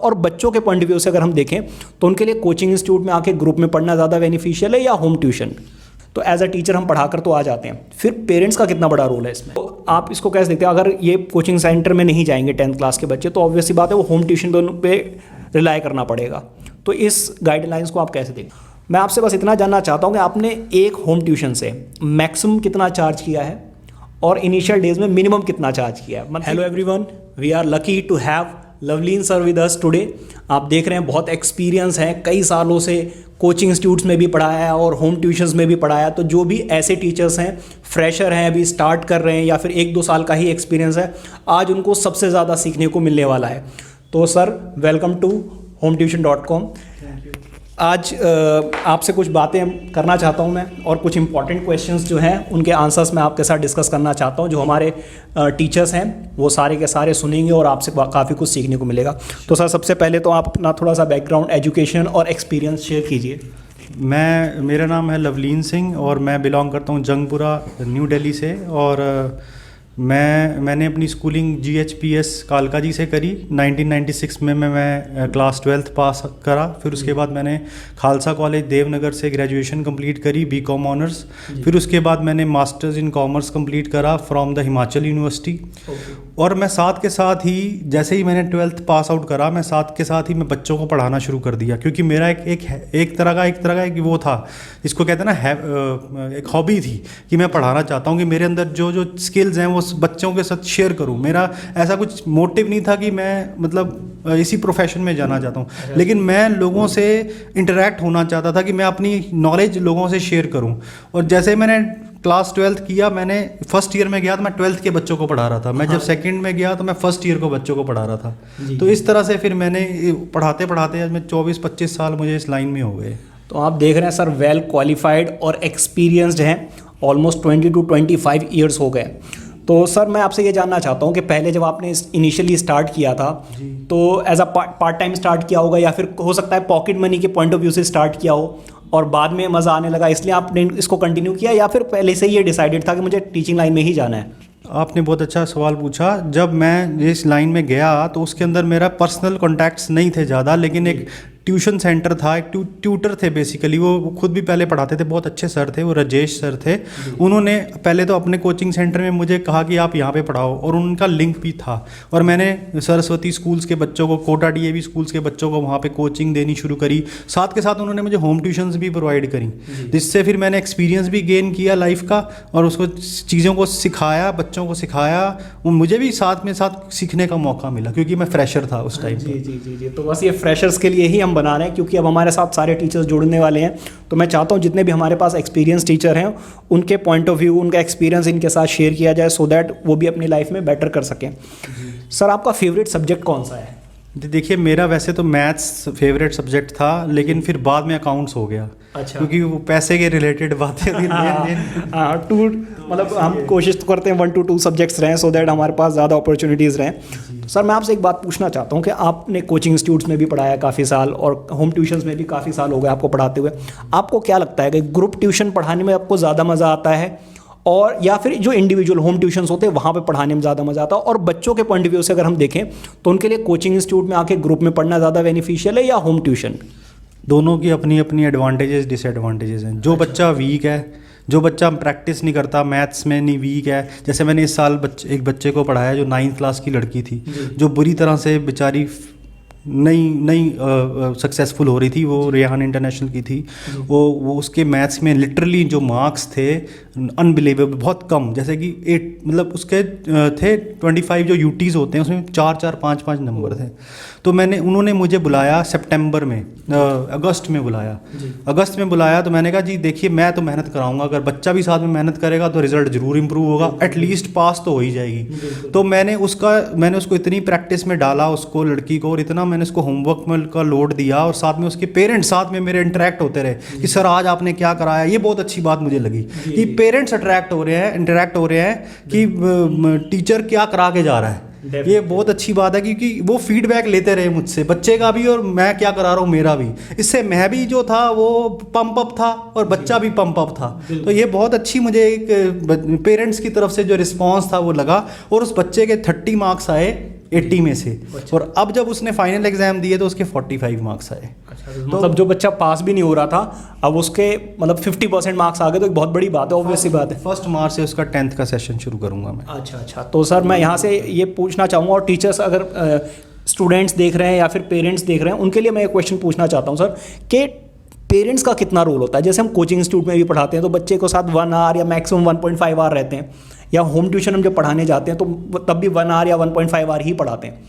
और बच्चों के पॉइंट ऑफ व्यू से अगर हम देखें तो उनके लिए कोचिंग इंस्टीट्यूट में आके ग्रुप में पढ़ना ज़्यादा बेनिफिशियल है या होम ट्यूशन? तो एज अ टीचर हम पढ़ाकर तो आ जाते हैं, फिर पेरेंट्स का कितना बड़ा रोल है इसमें? तो आप इसको कैसे देखते हैं? अगर ये कोचिंग सेंटर में नहीं जाएंगे 10th क्लास के बच्चे, तो ऑब्वियसली बात है वो होम ट्यूशन पे रिलाई करना पड़ेगा। तो इस गाइडलाइंस को आप कैसे देखते हैं? मैं आपसे बस इतना जानना चाहता हूँ कि आपने एक होम ट्यूशन से मैक्सिमम कितना चार्ज किया है और इनिशियल डेज में मिनिमम कितना चार्ज किया है? Hello everyone, we are lucky to have Lovleen sir with us today. आप देख रहे हैं बहुत एक्सपीरियंस है, कई सालों से कोचिंग इंस्टीट्यूट्स में भी पढ़ाया है और होम ट्यूशन्स में भी पढ़ाया। तो जो भी ऐसे टीचर्स हैं, फ्रेशर हैं, अभी स्टार्ट कर रहे हैं या फिर 1-2 साल का ही एक्सपीरियंस है, आज उनको सबसे ज़्यादा सीखने को मिलने वाला है। तो सर वेलकम टू hometuition.com। आज आपसे कुछ बातें करना चाहता हूं मैं और कुछ इंपॉर्टेंट क्वेश्चंस जो हैं उनके आंसर्स मैं आपके साथ डिस्कस करना चाहता हूं। जो हमारे टीचर्स हैं वो सारे के सारे सुनेंगे और आपसे काफ़ी कुछ सीखने को मिलेगा। तो सर सबसे पहले तो आप अपना थोड़ा सा बैकग्राउंड, एजुकेशन और एक्सपीरियंस शेयर कीजिए। मेरा नाम है लवलीन सिंह और मैं बिलोंग करता हूं जंगपुरा, न्यू दिल्ली से। और मैंने अपनी स्कूलिंग GHPS कालका जी से करी। 1996 में मैं क्लास 12th पास करा। फिर उसके बाद मैंने खालसा कॉलेज देवनगर से ग्रेजुएशन कंप्लीट करी, BCom ऑनर्स। फिर उसके बाद मैंने मास्टर्स इन कॉमर्स कंप्लीट करा फ्रॉम द हिमाचल यूनिवर्सिटी। और मैं साथ के साथ ही जैसे ही मैंने 12th पास आउट करा, मैं साथ के साथ ही मैं बच्चों को पढ़ाना शुरू कर दिया, क्योंकि मेरा एक तरह का एक वो था, इसको कहते हैं ना, एक हॉबी थी कि मैं पढ़ाना चाहता हूँ कि मेरे अंदर जो स्किल्स हैं वो बच्चों के साथ शेयर करूं। मेरा ऐसा कुछ मोटिव नहीं था कि मैं मतलब इसी प्रोफेशन में जाना चाहता हूं, लेकिन मैं लोगों से इंटरेक्ट होना चाहता था कि मैं अपनी नॉलेज लोगों से शेयर करूं। और जैसे मैंने क्लास 12th किया, मैंने फर्स्ट ईयर में गया तो मैं 12th के बच्चों को पढ़ा रहा था। मैं जब सेकंड में गया तो मैं फर्स्ट ईयर को बच्चों को पढ़ा रहा था। तो इस तरह से फिर मैंने पढ़ाते पढ़ाते मैं 24-25 साल मुझे इस लाइन में हो गए। तो आप देख रहे हैं सर, वेल क्वालिफाइड और एक्सपीरियंस्ड हैं, ऑलमोस्ट 20 to 25 ईयर्स हो गए। तो सर मैं आपसे ये जानना चाहता हूँ कि पहले जब आपने इनिशियली स्टार्ट किया था तो as a part time start किया होगा या फिर हो सकता है पॉकेट मनी के पॉइंट ऑफ व्यू से स्टार्ट किया हो और बाद में मज़ा आने लगा इसलिए आपने इसको कंटिन्यू किया, या फिर पहले से ही ये डिसाइडेड था कि मुझे टीचिंग लाइन में ही जाना है? आपने बहुत अच्छा सवाल पूछा। जब मैं इस लाइन में गया तो उसके अंदर मेरा पर्सनल कॉन्टैक्ट्स नहीं थे ज़्यादा, लेकिन एक ट्यूशन सेंटर था, एक ट्यूटर थे बेसिकली। वो खुद भी पहले पढ़ाते थे, बहुत अच्छे सर थे, वो राजेश सर थे। उन्होंने पहले तो अपने कोचिंग सेंटर में मुझे कहा कि आप यहाँ पे पढ़ाओ, और उनका लिंक भी था। और मैंने सरस्वती स्कूल्स के बच्चों को, कोटा DAV स्कूल्स के बच्चों को वहाँ पे कोचिंग देनी शुरू करी। साथ के साथ उन्होंने मुझे होम ट्यूशन्स भी प्रोवाइड करी, जिससे फिर मैंने एक्सपीरियंस भी गेन किया लाइफ का और उसको चीज़ों को सिखाया, बच्चों को सिखाया। मुझे भी साथ में साथ सीखने का मौका मिला क्योंकि मैं फ्रेशर था उस टाइम। जी। तो बस ये फ्रेशर्स के लिए ही हम बना रहे हैं, क्योंकि अब हमारे साथ सारे टीचर्स जुड़ने वाले हैं। तो मैं चाहता हूं जितने भी हमारे पास एक्सपीरियंस टीचर हैं उनके पॉइंट ऑफ व्यू, उनका एक्सपीरियंस इनके साथ शेयर किया जाए, सो दैट वो भी अपनी लाइफ में बेटर कर सकें। सर आपका फेवरेट सब्जेक्ट कौन सा है? देखिए मेरा वैसे तो मैथ्स फेवरेट सब्जेक्ट था, लेकिन फिर बाद में अकाउंट्स हो गया। अच्छा। क्योंकि वो पैसे के रिलेटेड बातें होती हैं। टू मतलब हम कोशिश तो करते हैं 1 to 2 सब्जेक्ट्स रहें सो दैट हमारे पास ज़्यादा अपॉर्चुनिटीज़ रहें। तो सर मैं आपसे एक बात पूछना चाहता हूँ कि आपने कोचिंग इंस्टीट्यूट्स में भी पढ़ाया काफ़ी साल और होम ट्यूशन्स में भी काफ़ी साल हो गए आपको पढ़ाते हुए। आपको क्या लगता है कि ग्रुप ट्यूशन पढ़ाने में आपको ज़्यादा मज़ा आता है और या फिर जो इंडिविजुअल होम ट्यूशन्स होते हैं वहाँ पे पढ़ाने में ज़्यादा मज़ा आता है? और बच्चों के पॉइंट ऑफ व्यू से अगर हम देखें तो उनके लिए कोचिंग इंस्टीट्यूट में आके ग्रुप में पढ़ना ज़्यादा बेनिफिशियल है या होम ट्यूशन? दोनों की अपनी अपनी एडवांटेजेस डिसएडवांटेजेस हैं। जो बच्चा वीक है, जो बच्चा प्रैक्टिस नहीं करता, मैथ्स में नहीं वीक है, जैसे मैंने इस साल एक बच्चे को पढ़ाया जो 9th क्लास की लड़की थी, जो बुरी तरह से बेचारी नहीं सक्सेसफुल हो रही थी। वो रेहान इंटरनेशनल की थी। वो उसके मैथ्स में लिटरली जो मार्क्स थे अनबिलीवेबल, बहुत कम, जैसे कि 8 मतलब उसके थे 25 जो यूटीज़ होते हैं उसमें 4-4, 5-5 नंबर थे। तो उन्होंने मुझे बुलाया सितंबर में, अगस्त में बुलाया तो मैंने कहा जी देखिए मैं तो मेहनत कराऊंगा, अगर बच्चा भी साथ में मेहनत करेगा तो रिजल्ट ज़रूर इंप्रूव होगा, एटलीस्ट पास तो हो ही जाएगी। तो मैंने उसको इतनी प्रैक्टिस में डाला, उसको लड़की को, और इतना मैंने उसको होमवर्क में का लोड दिया, और साथ में उसके पेरेंट्स साथ में मेरे इंटरेक्ट होते रहे कि सर आज आपने क्या कराया। ये बहुत अच्छी बात मुझे लगी कि पेरेंट्स इंटरेक्ट हो रहे हैं कि टीचर क्या करा के जा रहा है। ये बहुत अच्छी बात है क्योंकि वो फीडबैक लेते रहे मुझसे, बच्चे का भी और मैं क्या करा रहा हूँ मेरा भी। इससे मैं भी जो था वो पंप अप था और बच्चा भी पंप अप था। तो ये बहुत अच्छी मुझे एक पेरेंट्स की तरफ से जो रिस्पांस था वो लगा, और उस बच्चे के 30 मार्क्स आए 80 में से। और अब जब उसने फाइनल एग्जाम दिए तो उसके 45 मार्क्स आए। तो मतलब जो बच्चा पास भी नहीं हो रहा था अब उसके मतलब 50% मार्क्स आ गए, तो एक बहुत बड़ी बात है, ऑब्वियसली बात है। 1 मार्च से उसका 10th का सेशन शुरू करूँगा मैं। अच्छा, तो सर मैं यहाँ से ये पूछना चाहूँगा, और टीचर्स अगर स्टूडेंट्स देख रहे हैं या फिर पेरेंट्स देख रहे हैं, उनके लिए मैं एक क्वेश्चन पूछना चाहता हूँ सर, कि पेरेंट्स का कितना रोल होता है? जैसे हम कोचिंग इंस्टीट्यूट में भी पढ़ाते हैं तो बच्चे को साथ 1 आवर या मैक्सिमम 1.5 आवर रहते हैं, या होम ट्यूशन हम जब पढ़ाने जाते हैं तो तब भी 1 आवर या 1.5 आवर ही पढ़ाते हैं,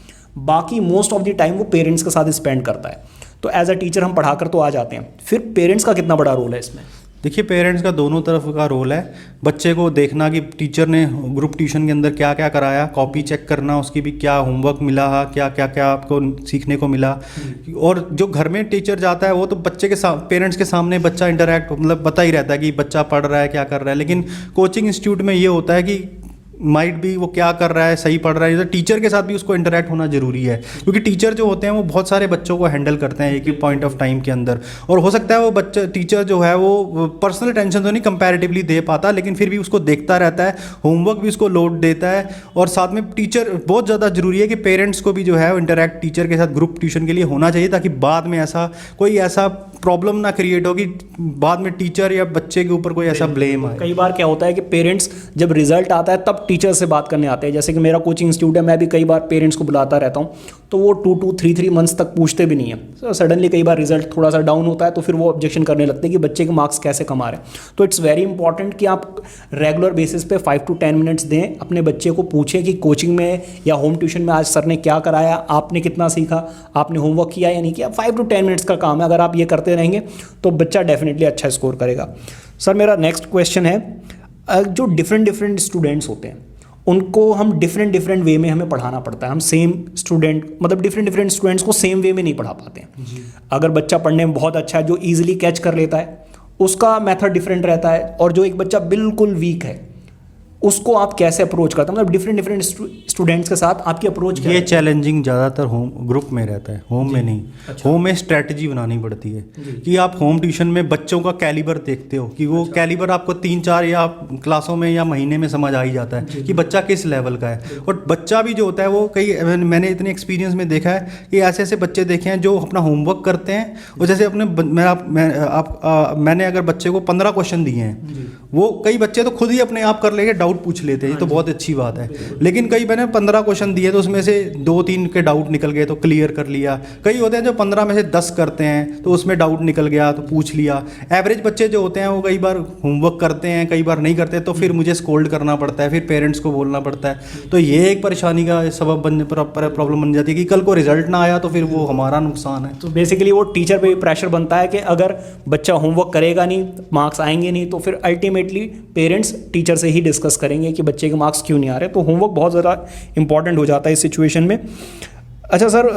बाकी मोस्ट ऑफ द टाइम वो पेरेंट्स के साथ स्पेंड करता है। तो एज अ टीचर हम पढ़ा कर तो आ जाते हैं, फिर पेरेंट्स का कितना बड़ा रोल है इसमें? देखिए, पेरेंट्स का दोनों तरफ का रोल है। बच्चे को देखना कि टीचर ने ग्रुप ट्यूशन के अंदर क्या क्या कराया, कॉपी चेक करना, उसकी भी क्या होमवर्क मिला है, क्या क्या क्या आपको सीखने को मिला। और जो घर में टीचर जाता है वो तो बच्चे के पेरेंट्स के सामने बच्चा इंटरेक्ट मतलब पता ही रहता है कि बच्चा पढ़ रहा है, क्या कर रहा है। लेकिन कोचिंग इंस्टीट्यूट में ये होता है कि माइट भी वो क्या कर रहा है, सही पढ़ रहा है, तो टीचर के साथ भी उसको इंटरेक्ट होना जरूरी है, क्योंकि टीचर जो होते हैं वो बहुत सारे बच्चों को हैंडल करते हैं एक ही पॉइंट ऑफ टाइम के अंदर। और हो सकता है वो बच्चा टीचर जो है वो पर्सनल टेंशन तो नहीं कंपैरेटिवली दे पाता, लेकिन फिर भी उसको देखता रहता है, होमवर्क भी उसको लोड देता है। और साथ में टीचर बहुत ज़्यादा जरूरी है कि पेरेंट्स को भी जो है इंटरेक्ट टीचर के साथ ग्रुप ट्यूशन के लिए होना चाहिए, ताकि बाद में ऐसा कोई ऐसा प्रॉब्लम ना क्रिएट हो कि बाद में टीचर या बच्चे के ऊपर कोई ऐसा ब्लेम आए। कई बार क्या होता है कि पेरेंट्स जब रिजल्ट आता है तब टीचर से बात करने आते हैं। जैसे कि मेरा कोचिंग इंस्टीट्यूट है, मैं भी कई बार पेरेंट्स को बुलाता रहता हूँ, तो वो 2 to 3 मंथ्स तक पूछते भी नहीं है। सडनली कई बार रिजल्ट थोड़ा सा डाउन होता है तो फिर वो ऑब्जेक्शन करने लगते हैं कि बच्चे के मार्क्स कैसे कम आ रहे हैं। तो इट्स वेरी इंपॉर्टेंट कि आप रेगुलर बेसिस पे 5 to 10 मिनट्स दें, अपने बच्चे को पूछें कि कोचिंग में या होम ट्यूशन में आज सर ने क्या कराया, आपने कितना सीखा, आपने होमवर्क किया या नहीं किया। 5 to 10 मिनट्स का काम है, अगर आप ये करते रहेंगे तो बच्चा डेफिनेटली अच्छा स्कोर करेगा। सर मेरा नेक्स्ट क्वेश्चन है, जो डिफरेंट स्टूडेंट्स होते हैं उनको हम डिफरेंट वे में हमें पढ़ाना पड़ता है। हम सेम स्टूडेंट मतलब डिफरेंट स्टूडेंट्स को सेम वे में नहीं पढ़ा पाते हैं। अगर बच्चा पढ़ने में बहुत अच्छा है, जो ईजिली कैच कर लेता है, उसका मेथड डिफरेंट रहता है, और जो एक बच्चा बिल्कुल वीक है उसको आप कैसे अप्रोच करते हैं? मतलब डिफरेंट स्टूडेंट्स के साथ आपकी अप्रोच क्या है? ये चैलेंजिंग ज़्यादातर होम ग्रुप में रहता है, होम में नहीं। अच्छा। होम में स्ट्रेटजी बनानी पड़ती है कि आप होम ट्यूशन में बच्चों का कैलिबर देखते हो कि वो कैलिबर आपको 3-4 या क्लासों में या महीने में समझ आ ही जाता है कि बच्चा किस लेवल का है। और बच्चा भी जो होता है वो मैंने इतने एक्सपीरियंस में देखा है कि ऐसे ऐसे बच्चे देखे हैं जो अपना होमवर्क करते हैं, और जैसे अपने मैंने अगर बच्चे को 15 क्वेश्चन दिए हैं, वो कई बच्चे तो खुद ही अपने आप कर लेंगे, डाउट पूछ लेते हैं, ये तो बहुत अच्छी बात है। लेकिन कई मैंने 15 क्वेश्चन दिए तो उसमें से 2-3 के डाउट निकल गए तो क्लियर कर लिया। कई होते हैं जो 15 में से 10 करते हैं तो उसमें डाउट निकल गया तो पूछ लिया। एवरेज बच्चे जो होते हैं वो कई बार होमवर्क करते हैं, कई बार नहीं करते, तो फिर मुझे स्कोल्ड करना पड़ता है, फिर पेरेंट्स को बोलना पड़ता है। तो ये एक परेशानी का सबब प्रॉब्लम बन जाती है कि कल को रिजल्ट ना आया तो फिर वो हमारा नुकसान है। तो बेसिकली वो टीचर पे भी प्रेशर बनता है कि अगर बच्चा होमवर्क करेगा नहीं, मार्क्स आएंगे नहीं, तो फिर अल्टीमेटली पेरेंट्स टीचर से ही डिस्कस करेंगे कि बच्चे के मार्क्स क्यों नहीं आ रहे। तो होमवर्क बहुत ज़्यादा इंपॉर्टेंट हो जाता है इस सिचुएशन में। अच्छा सर,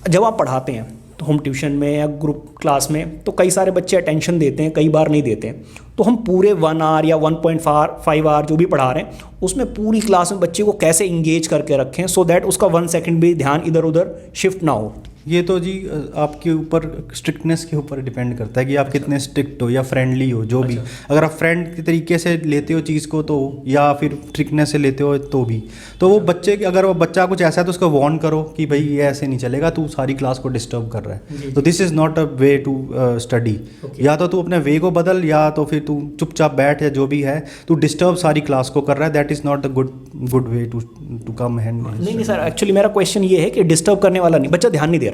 जब आप पढ़ाते हैं तो होम ट्यूशन में या ग्रुप क्लास में, तो कई सारे बच्चे अटेंशन देते हैं, कई बार नहीं देते हैं। तो हम पूरे 1 आवर या 1.5 आवर जो भी पढ़ा रहे हैं उसमें पूरी क्लास में बच्चे को कैसे इंगेज करके रखें सो दैट उसका 1 सेकंड भी ध्यान इधर उधर शिफ्ट ना हो? ये तो जी आपके ऊपर स्ट्रिक्टनेस के ऊपर डिपेंड करता है कि आप कितने स्ट्रिक्ट हो या फ्रेंडली हो, जो भी। अगर आप फ्रेंड के तरीके से लेते हो चीज़ को तो, या फिर स्ट्रिक्टनेस से लेते हो तो भी, तो वो बच्चे अगर वो बच्चा कुछ ऐसा है तो उसको वार्न करो कि भाई ये ऐसे नहीं चलेगा, तू सारी क्लास को डिस्टर्ब कर रहा है। तो this is not a way to study. या तो तू अपने वे को बदल, या तो फिर तू चुपचाप बैठ, या जो भी है, तू डिस्टर्ब सारी क्लास को कर रहा है, that is not a good way to come hand. नहीं सर, एक्चुअली मेरा क्वेश्चन ये है कि डिस्टर्ब करने वाला नहीं, बच्चा ध्यान नहीं दे रहा है,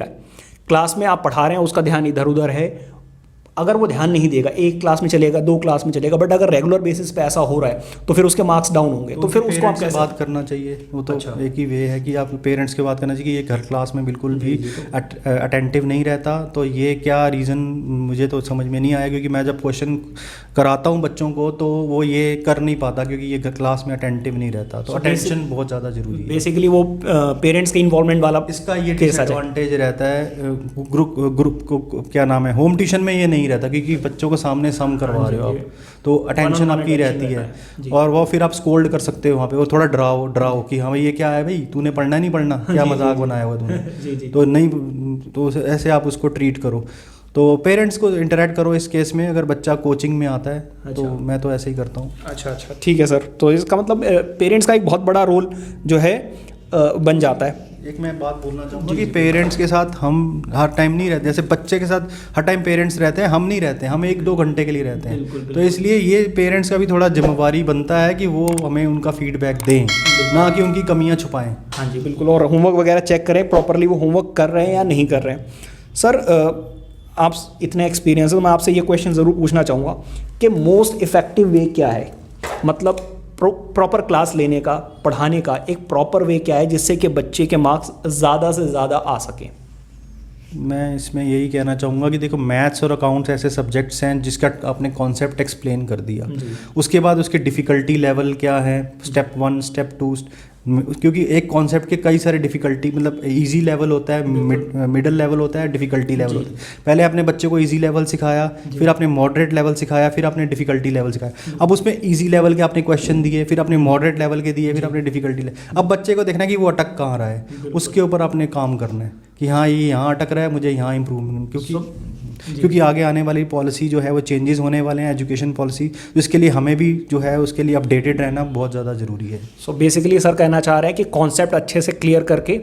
क्लास में आप पढ़ा रहे हैं, उसका ध्यान इधर उधर है। अगर वो ध्यान नहीं देगा, एक क्लास में चलेगा, 2 क्लास में चलेगा, बट अगर रेगुलर बेसिस पे ऐसा हो रहा है तो फिर उसके मार्क्स डाउन होंगे। तो फिर उसको आप कैसे बात करना चाहिए? वो तो एक ही वे है कि आप पेरेंट्स के बात करना चाहिए कि ये घर क्लास में बिल्कुल भी अटेंटिव नहीं रहता। तो ये क्या रीज़न मुझे तो समझ में नहीं आया, क्योंकि मैं जब क्वेश्चन कराता हूँ बच्चों को तो वो ये कर नहीं पाता, क्योंकि ये घर क्लास में अटेंटिव नहीं रहता। तो अटेंशन बहुत ज़्यादा जरूरी है। बेसिकली वो पेरेंट्स के इन्वॉल्वमेंट वाला इसका ये डिसएडवांटेज रहता है ग्रुप को, क्या नाम है, होम ट्यूशन में ये नहीं रहता, क्योंकि बच्चों को सामने सम करवा रहे हो आप, तो अटेंशन आपकी रहती है। और वो फिर आप स्कोल्ड कर सकते हो वहाँ पे, वो थोड़ा डराओ कि हाँ भाई ये क्या है, भाई तूने पढ़ना नहीं पढ़ना, क्या मजाक बनाया हुआ तूने। तो नहीं, तो ऐसे आप उसको ट्रीट करो। तो पेरेंट्स को इंटरेक्ट करो इस केस में, अगर बच्चा कोचिंग में आता है तो मैं तो ऐसे ही करता हूँ। अच्छा, ठीक है सर। तो इसका मतलब पेरेंट्स का एक बहुत बड़ा रोल जो है बन जाता है। एक मैं बात बोलना चाहूँगा कि पेरेंट्स के साथ हम हर टाइम नहीं रहते, जैसे बच्चे के साथ हर टाइम पेरेंट्स रहते हैं, हम नहीं रहते, हम 1-2 घंटे के लिए रहते हैं। बिल्कुल। तो इसलिए ये पेरेंट्स का भी थोड़ा जिम्मेवारी बनता है कि वो हमें उनका फीडबैक दें, ना कि उनकी कमियां छुपाएं। हाँ जी बिल्कुल, और होमवर्क वगैरह चेक करें प्रॉपरली वो होमवर्क कर रहे हैं या नहीं कर रहे हैं। सर आप इतने एक्सपीरियंस है तो मैं आपसे ये क्वेश्चन ज़रूर पूछना चाहूँगा कि मोस्ट इफ़ेक्टिव वे क्या है, मतलब प्रॉपर क्लास लेने का, पढ़ाने का एक प्रॉपर वे क्या है जिससे कि बच्चे के मार्क्स ज़्यादा से ज़्यादा आ सकें। मैं इसमें यही कहना चाहूँगा कि देखो, मैथ्स और अकाउंट्स ऐसे सब्जेक्ट्स हैं जिसका आपने कॉन्सेप्ट एक्सप्लेन कर दिया, उसके बाद उसके डिफ़िकल्टी लेवल क्या है, स्टेप 1 स्टेप 2, क्योंकि एक कॉन्सेप्ट के कई सारे डिफ़िकल्टी, मतलब इजी लेवल होता है, मिडल लेवल होता है, डिफ़िकल्टी लेवल होता है। पहले आपने बच्चे को इजी लेवल सिखाया, फिर आपने मॉडरेट लेवल सिखाया, फिर आपने डिफ़िकल्टी लेवल सिखाया। अब उसमें इजी लेवल के आपने क्वेश्चन दिए, फिर आपने मॉडरेट लेवल के दिए, फिर आपने डिफ़िकल्टी लेवल। अब बच्चे को देखना कि वो अटक कहाँ रहा है, उसके ऊपर आपने काम करना है कि हाँ ये यहाँ अटक रहा है, मुझे यहाँ इम्प्रूवमेंट, क्योंकि आगे आने वाली पॉलिसी जो है वो चेंजेस होने वाले हैं, एजुकेशन पॉलिसी, जिसके लिए हमें भी जो है उसके लिए अपडेटेड रहना बहुत ज़्यादा ज़रूरी है। सो बेसिकली सर कहना चाह रहा है कि कॉन्सेप्ट अच्छे से क्लियर करके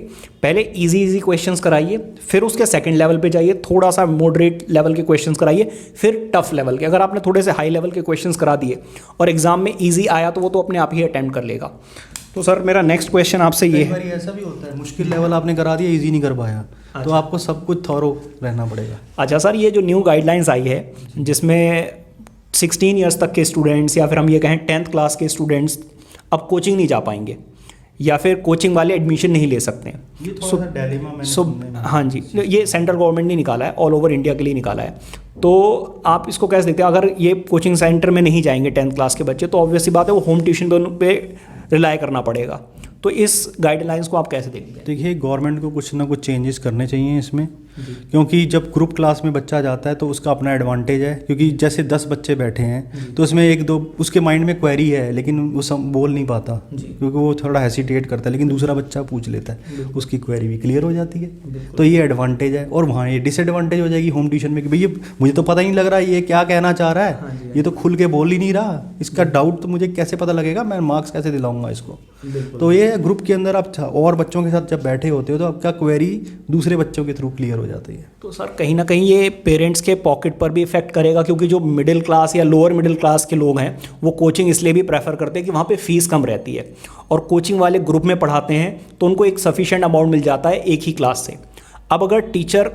पहले इजी क्वेश्चंस कराइए, फिर उसके सेकंड लेवल पे जाइए, थोड़ा सा मॉडरेट लेवल के क्वेश्चंस कराइए, फिर टफ लेवल के। अगर आपने थोड़े से हाई लेवल के क्वेश्चंस करा दिए और एग्जाम में ईजी आया तो वो तो अपने आप ही अटेम्प्ट कर लेगा। तो सर मेरा नेक्स्ट क्वेश्चन आपसे ये है, ऐसा भी होता है मुश्किल लेवल आपने करा दिया, इजी नहीं कर पाया, तो आपको सब कुछ थॉरो रहना पड़ेगा। अच्छा सर, ये जो न्यू गाइडलाइंस आई है जिसमें 16 ईयर्स तक के स्टूडेंट्स या फिर हम ये कहें 10th क्लास के स्टूडेंट्स अब कोचिंग नहीं जा पाएंगे या फिर कोचिंग वाले एडमिशन नहीं ले सकते हैं। ये थोड़ा सा डिलेमा मैंने हाँ जी, ये सेंट्रल गवर्नमेंट ने निकाला है, ऑल ओवर इंडिया के लिए निकाला है। तो आप इसको कैसे देखते हैं, अगर ये कोचिंग सेंटर में नहीं जाएंगे 10th क्लास के बच्चे, तो ऑब्वियसली बात है वो होम ट्यूशन पे रिलाई करना पड़ेगा। तो इस गाइडलाइंस को आप कैसे देखते हैं? देखिए, गवर्नमेंट को कुछ ना कुछ चेंजेस करने चाहिए इसमें, क्योंकि जब ग्रुप क्लास में बच्चा जाता है तो उसका अपना एडवांटेज है, क्योंकि जैसे 10 बच्चे बैठे हैं तो उसमें 1-2 उसके माइंड में क्वेरी है लेकिन वो बोल नहीं पाता क्योंकि वो थोड़ा हेसिटेट करता है, लेकिन दूसरा बच्चा पूछ लेता है, उसकी क्वेरी भी क्लियर हो जाती है। तो ये एडवांटेज है। और वहाँ ये डिसएडवांटेज हो जाएगी होम ट्यूशन में कि भैया मुझे तो पता ही नहीं लग रहा ये क्या कहना चाह रहा है, ये तो खुल के बोल ही नहीं रहा, इसका डाउट तो मुझे कैसे पता लगेगा, मैं मार्क्स कैसे दिलाऊंगा इसको। तो ये ग्रुप के अंदर आप और बच्चों के साथ जब बैठे होते हो तो आपका क्वेरी दूसरे बच्चों के थ्रू क्लियर हो जाती है। तो सर कहीं ना कहीं ये पेरेंट्स के पॉकेट पर भी इफेक्ट करेगा, क्योंकि जो मिडिल क्लास या लोअर मिडिल क्लास के लोग हैं वो कोचिंग इसलिए भी प्रेफर करते हैं कि वहाँ पे फीस कम रहती है, और कोचिंग वाले ग्रुप में पढ़ाते हैं तो उनको एक सफिशिएंट अमाउंट मिल जाता है एक ही क्लास से। अब अगर टीचर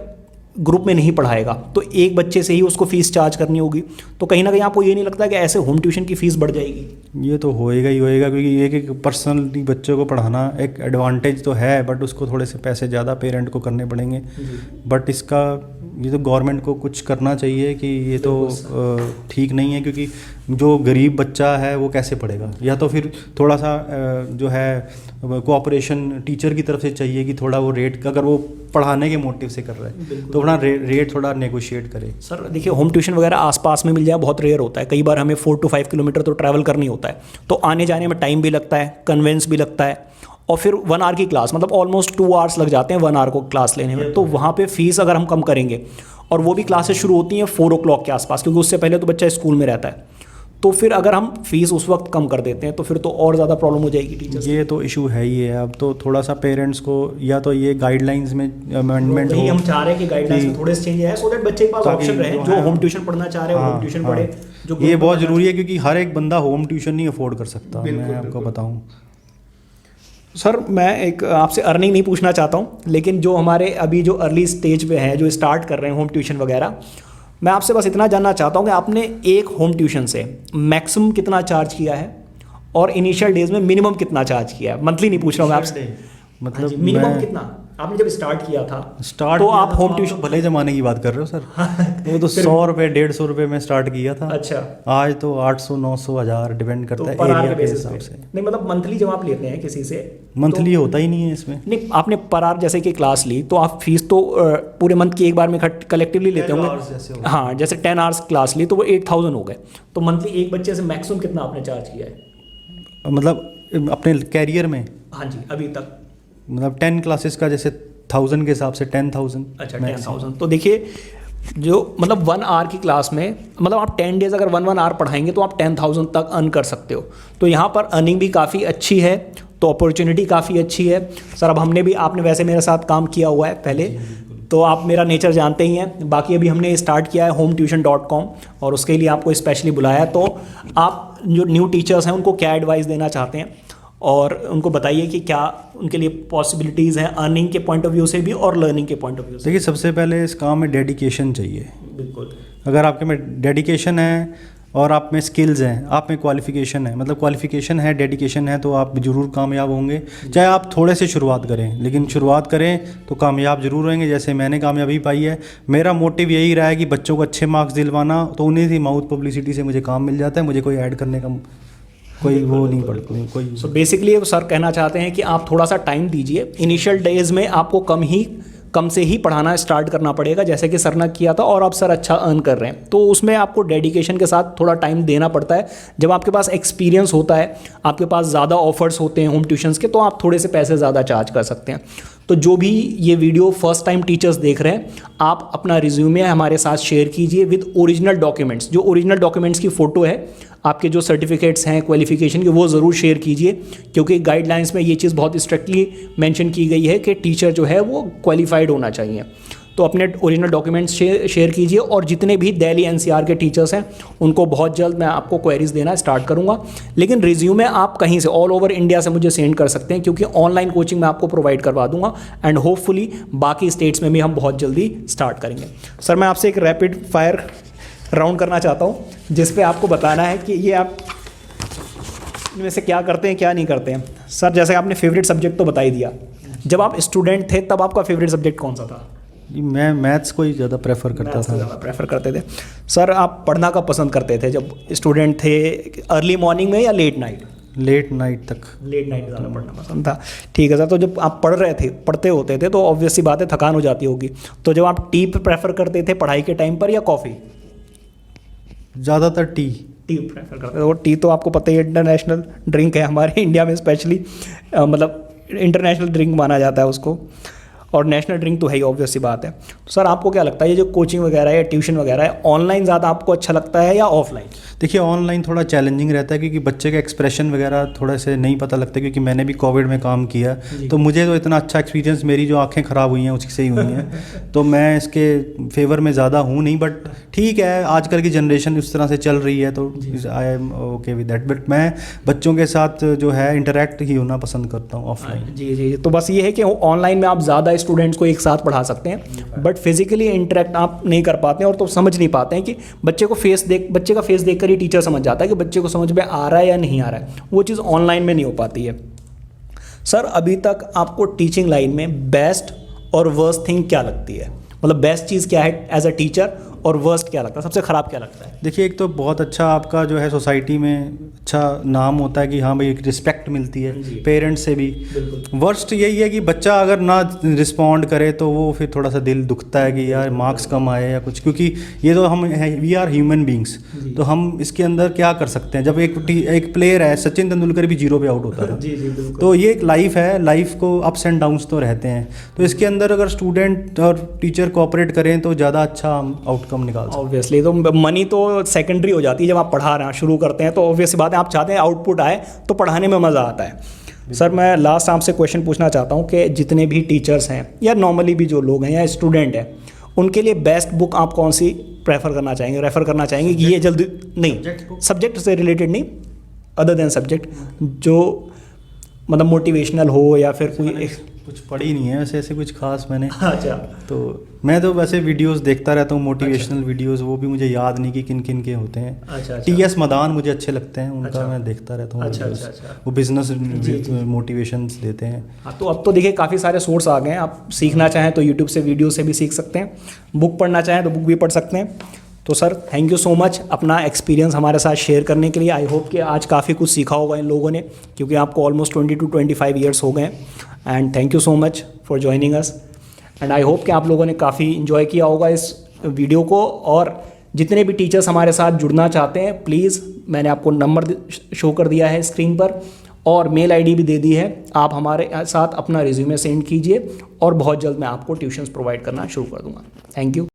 ग्रुप में नहीं पढ़ाएगा तो एक बच्चे से ही उसको फीस चार्ज करनी होगी, तो कहीं ना कहीं आपको ये नहीं लगता कि ऐसे होम ट्यूशन की फ़ीस बढ़ जाएगी? ये तो होएगा ही होएगा, क्योंकि एक पर्सनली बच्चों को पढ़ाना एक एडवांटेज तो है, बट उसको थोड़े से पैसे ज़्यादा पेरेंट को करने पड़ेंगे। बट इसका ये तो गवर्नमेंट को कुछ करना चाहिए कि ये तो ठीक नहीं है, क्योंकि जो गरीब बच्चा है वो कैसे पढ़ेगा। या तो फिर थोड़ा सा जो है कोऑपरेशन टीचर की तरफ से चाहिए कि थोड़ा वो रेट, अगर वो पढ़ाने के मोटिव से कर रहा है तो थोड़ा रेट थोड़ा नेगोशिएट करे। सर देखिए, होम ट्यूशन वगैरह आसपास में मिल जाए बहुत रेयर होता है, कई बार हमें 4 to 5 किलोमीटर तो ट्रैवल करनी होता है, तो आने जाने में टाइम भी लगता है, कन्वेंस भी लगता है, और फिर 1 आवर की क्लास मतलब ऑलमोस्ट 2 आवर्स लग जाते हैं 1 आवर को क्लास लेने में। तो वहाँ पे फीस अगर हम कम करेंगे, और वो भी क्लासेस शुरू होती हैं 4 o'clock के आसपास, क्योंकि उससे पहले तो बच्चा स्कूल में रहता है, तो फिर अगर हम फीस उस वक्त कम कर देते हैं तो फिर तो और ज़्यादा प्रॉब्लम हो जाएगी टीचर्स। ये तो इशू है ही है। अब तो थोड़ा सा पेरेंट्स को या तो ये गाइडलाइंस में अमेंडमेंट हो, हम चाह रहे हैं कि गाइडलाइंस में थोड़े से चेंज है, सो दैट बच्चे के पास ऑप्शन रहे, जो होम ट्यूशन पढ़ना चाह रहे हैं होम ट्यूशन पढ़े। जो ये बहुत ज़रूरी है, क्योंकि हर एक बंदा होम ट्यूशन नहीं अफोर्ड कर सकता। मैं आपको बताऊँ सर, मैं एक आपसे अर्निंग नहीं पूछना चाहता हूँ, लेकिन जो हमारे अभी जो अर्ली स्टेज पे हैं, जो स्टार्ट कर रहे हैं होम ट्यूशन वगैरह, मैं आपसे बस इतना जानना चाहता हूँ कि आपने एक होम ट्यूशन से मैक्सिमम कितना चार्ज किया है, और इनिशियल डेज में मिनिमम कितना चार्ज किया है? मंथली नहीं पूछ रहा हूँ मैं आपसे, मतलब मिनिमम कितना आपने जब स्टार्ट किया था? तो आप होम ट्यूशन भले ज़माने की बात कर रहे हो सर। वो तो 100 रुपये 150 रुपये में स्टार्ट किया था। अच्छा, आज तो 800 900 1000 डिपेंड करता है एरिया के हिसाब से। नहीं मतलब मंथली जब आप लेते हैं किसी से, मंथली होता ही नहीं है इसमें। नहीं, आपने पर आवर जैसे कि क्लास ली तो आप फीस तो पूरे मंथ की एक बार में कलेक्टिवली लेते होंगे। हाँ, जैसे 10 आवर्स क्लास ली तो वो 8000 हो गए, तो मंथली एक बच्चे से मैक्सिमम कितना आपने चार्ज किया है, मतलब अपने कैरियर में? हाँ जी, अभी तक मतलब 10 क्लासेस का जैसे 1000 के हिसाब से 10,000। अच्छा, 10,000। तो देखिए, जो मतलब 1 आवर की क्लास में, मतलब आप 10 डेज अगर 1 आवर पढ़ाएंगे तो आप 10,000 तक अर्न कर सकते हो। तो यहाँ पर अर्निंग भी काफ़ी अच्छी है। तो अपॉर्चुनिटी काफ़ी अच्छी है सर। अब हमने भी, आपने वैसे मेरे साथ काम किया हुआ है पहले, तो आप मेरा नेचर जानते ही हैं। बाकी अभी हमने स्टार्ट किया है hometuition.com और उसके लिए आपको स्पेशली बुलाया। तो आप जो न्यू टीचर्स हैं उनको क्या एडवाइस देना चाहते हैं और उनको बताइए कि क्या उनके लिए पॉसिबिलिटीज़ हैं अर्निंग के पॉइंट ऑफ व्यू से भी और लर्निंग के पॉइंट ऑफ व्यू से? देखिए, सबसे पहले इस काम में डेडिकेशन चाहिए। बिल्कुल। अगर आपके में डेडिकेशन है और आप में स्किल्स हैं, आप में क्वालिफिकेशन है, मतलब क्वालिफिकेशन है, डेडिकेशन है, तो आप ज़रूर कामयाब होंगे। चाहे आप थोड़े से शुरुआत करें, लेकिन शुरुआत करें तो कामयाब ज़रूर होंगे। जैसे मैंने कामयाबी पाई है, मेरा मोटिव यही रहा है कि बच्चों को अच्छे मार्क्स दिलवाना, तो उन्हीं की माउथ पब्लिसिटी से मुझे काम मिल जाता है। मुझे कोई ऐड करने का कोई वो नहीं पड़ता कोई। सो बेसिकली सर कहना चाहते हैं कि आप थोड़ा सा टाइम दीजिए। इनिशियल डेज में आपको कम से ही पढ़ाना स्टार्ट करना पड़ेगा, जैसे कि सर ने किया था, और आप सर अच्छा अर्न कर रहे हैं, तो उसमें आपको डेडिकेशन के साथ थोड़ा टाइम देना पड़ता है। जब आपके पास एक्सपीरियंस होता है, आपके पास ज़्यादा ऑफर्स होते हैं होम ट्यूशन्स के, तो आप थोड़े से पैसे ज़्यादा चार्ज कर सकते हैं। तो जो भी ये वीडियो फर्स्ट टाइम टीचर्स देख रहे हैं, आप अपना रिज्यूमे हमारे साथ शेयर कीजिए विद ओरिजिनल डॉक्यूमेंट्स। जो ओरिजिनल डॉक्यूमेंट्स की फ़ोटो है, आपके जो सर्टिफिकेट्स हैं क्वालिफिकेशन के, वो ज़रूर शेयर कीजिए, क्योंकि गाइडलाइंस में ये चीज़ बहुत स्ट्रिक्टली मेंशन की गई है कि टीचर जो है वो क्वालिफाइड होना चाहिए। तो अपने ओरिजिनल डॉक्यूमेंट्स शेयर कीजिए। और जितने भी दिल्ली एनसीआर के टीचर्स हैं, उनको बहुत जल्द मैं आपको क्वेरीज देना स्टार्ट करूंगा। लेकिन रिज्यूमे आप कहीं से, ऑल ओवर इंडिया से मुझे सेंड कर सकते हैं, क्योंकि ऑनलाइन कोचिंग मैं आपको प्रोवाइड करवा दूंगा। एंड होपफुली बाकी स्टेट्स में भी हम बहुत जल्दी स्टार्ट करेंगे। सर, मैं आपसे एक रैपिड फायर राउंड करना चाहता हूँ, जिस पे आपको बताना है कि ये आप इनमें से क्या करते हैं, क्या नहीं करते हैं। सर, जैसे आपने फेवरेट सब्जेक्ट तो बता ही दिया, जब आप स्टूडेंट थे तब आपका फेवरेट सब्जेक्ट कौन सा था? मैं मैथ्स को ही ज़्यादा प्रेफर करता था। ज़्यादा प्रेफर करते थे। सर, आप पढ़ना कब पसंद करते थे जब स्टूडेंट थे? अर्ली मॉर्निंग में या लेट नाइट? लेट नाइट तक। लेट नाइट ज़्यादा पढ़ना पसंद था। ठीक है सर। तो जब आप पढ़ते होते थे, तो ऑब्वियस सी बात है थकान हो जाती होगी, तो जब आप टी प्रेफर करते थे पढ़ाई के टाइम पर या कॉफ़ी? ज़्यादातर टी प्रेफर करते थे। और टी तो आपको पता ही इंटरनेशनल ड्रिंक है हमारे इंडिया में, स्पेशली मतलब इंटरनेशनल ड्रिंक माना जाता है उसको, और नेशनल ड्रिंक तो है ही, ऑब्वियस सी बात है। तो सर, आपको क्या लगता है ये जो कोचिंग वगैरह है या ट्यूशन वगैरह है, ऑनलाइन ज़्यादा आपको अच्छा लगता है या ऑफलाइन? देखिए, ऑनलाइन थोड़ा चैलेंजिंग रहता है, क्योंकि बच्चे का एक्सप्रेशन वगैरह थोड़ा से नहीं पता लगता, क्योंकि मैंने भी कोविड में काम किया, तो मुझे तो इतना अच्छा एक्सपीरियंस, मेरी जो आंखें ख़राब हुई हैं उसी से ही हुई हैं। तो मैं इसके फेवर में ज़्यादा हूँ नहीं, बट ठीक है, आजकल की जनरेशन उस तरह से चल रही है, तो I am okay with that. But मैं बच्चों के साथ जो है इंटरेक्ट ही होना पसंद करता हूँ ऑफलाइन। जी जी। तो बस ये है कि ऑनलाइन में आप ज़्यादा स्टूडेंट्स को एक साथ पढ़ा सकते हैं, बट फिजिकली इंटरेक्ट आप नहीं कर पाते हैं, और तो समझ नहीं पाते हैं कि बच्चे का फेस देखकर ही टीचर समझ जाता है कि बच्चे को समझ में आ रहा है या नहीं आ रहा है। वो चीज़ ऑनलाइन में नहीं हो पाती है। सर, अभी तक आपको टीचिंग लाइन में बेस्ट और वर्स्ट थिंग क्या लगती है? मतलब बेस्ट चीज़ क्या है एज अ टीचर, और वर्स्ट क्या लगता है, सबसे ख़राब क्या लगता है? देखिए, एक तो बहुत अच्छा आपका जो है सोसाइटी में अच्छा नाम होता है कि हाँ भाई, एक रिस्पेक्ट मिलती है पेरेंट्स से भी। वर्स्ट यही है कि बच्चा अगर ना रिस्पॉन्ड करे, तो वो फिर थोड़ा सा दिल दुखता है कि यार मार्क्स कम आए या कुछ, क्योंकि ये तो हम वी आर ह्यूमन बींग्स, तो हम इसके अंदर क्या कर सकते हैं। जब एक प्लेयर है, सचिन तेंदुलकर भी 0 पे आउट होता था। तो ये एक लाइफ है, लाइफ को अप्स एंड डाउन्स तो रहते हैं, तो इसके अंदर अगर स्टूडेंट और टीचर कोऑपरेट करें तो ज़्यादा अच्छा आउटकम निकाल सकते हैं। ऑब्वियसली, तो मनी तो सेकेंडरी हो जाती है जब आप पढ़ाना शुरू करते हैं, तो ऑब्वियस बात है आप चाहते हैं आउटपुट आए, तो पढ़ाने में मज़ा आता है। सर, मैं लास्ट आपसे क्वेश्चन पूछना चाहता हूँ कि जितने भी टीचर्स हैं या नॉर्मली भी जो लोग हैं या स्टूडेंट हैं, उनके लिए बेस्ट बुक आप कौन सी रेफ़र करना चाहेंगे कि ये जल्दी नहीं, सब्जेक्ट से रिलेटेड नहीं, अदर देन सब्जेक्ट, जो मतलब मोटिवेशनल हो या फिर कोई कुछ पढ़ी नहीं है वैसे, ऐसे कुछ खास मैंने। अच्छा। तो मैं तो वैसे वीडियोस देखता रहता हूँ, मोटिवेशनल वीडियोस, वो भी मुझे याद नहीं कि किन किन के होते हैं। अच्छा। TS मदान मुझे अच्छे लगते हैं, उनका मैं देखता रहता हूँ। अच्छा। वो बिजनेस मोटिवेशंस देते हैं। हाँ, तो अब तो देखिए काफ़ी सारे सोर्स आ गए हैं, आप सीखना चाहें तो यूट्यूब से वीडियो से भी सीख सकते हैं, बुक पढ़ना चाहें तो बुक भी पढ़ सकते हैं। तो sir, thank you so much अपना एक्सपीरियंस हमारे साथ शेयर करने के लिए। आई होप कि आज काफ़ी कुछ सीखा होगा इन लोगों ने, क्योंकि आपको ऑलमोस्ट 20 to 25 ईयर्स हो गए। And thank you so much for joining us, and I hope कि आप लोगों ने काफ़ी इन्जॉय किया होगा इस वीडियो को। और जितने भी टीचर्स हमारे साथ जुड़ना चाहते हैं, प्लीज़, मैंने आपको नंबर शो कर दिया है स्क्रीन पर, और मेल आईडी भी दे दी है। आप हमारे साथ अपना रिज्यूमे सेंड कीजिए, और बहुत जल्द मैं आपको ट्यूशन्स प्रोवाइड करना शुरू कर दूँगा। Thank you.